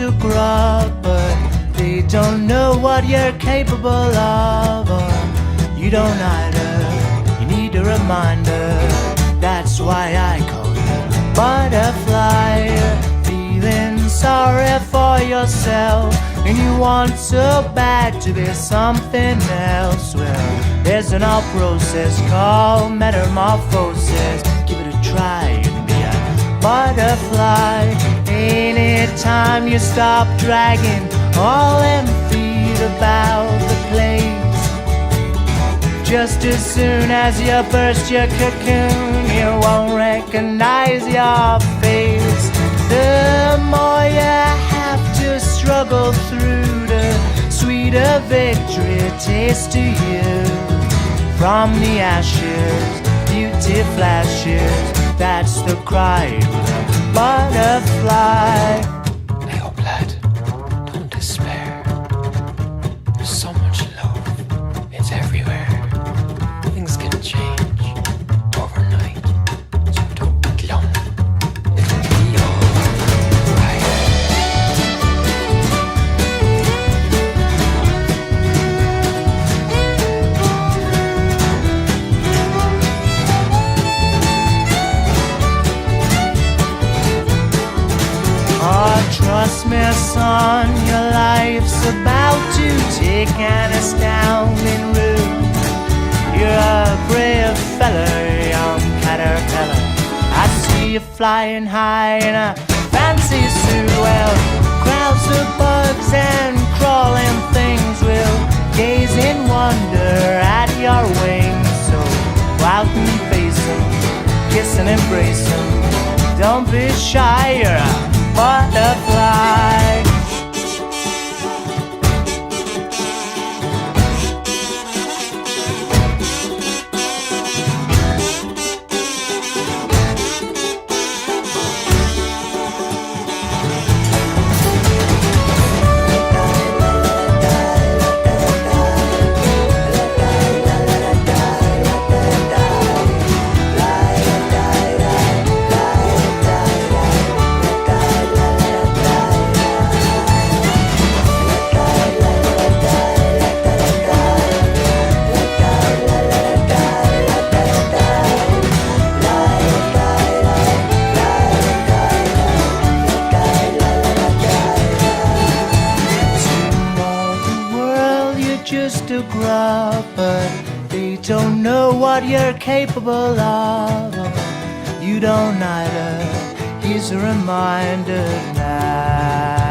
a grub, but they don't know what you're capable of. You don't either, you need a reminder. That's why I call you butterfly. Feeling sorry for yourself, and you want so bad to be something else. Well, there's an old process called metamorphosis. Give it a try and be a butterfly. Anytime you stop dragging all them feet about the place, just as soon as you burst your cocoon, you won't recognize your face. The more you have to struggle through, the sweeter victory tastes to you. From the ashes, beauty flashes. That's the cry of a butterfly. Leo blood, don't despair. There's so much love, it's everywhere. Things can change overnight, so don't be glum. It'll be alright. Oh, trust me, son, your life's about to take an astounding route. You're a brave fella, young caterpillar. I see you flying high in a fancy suit. Well, crowds of bugs and crawling things will gaze in wonder at your wings. So go out and face them, kiss and embrace them. Don't be shy, you're a butterfly. Just a grub, but they don't know what you're capable of. You don't either, here's a reminder now.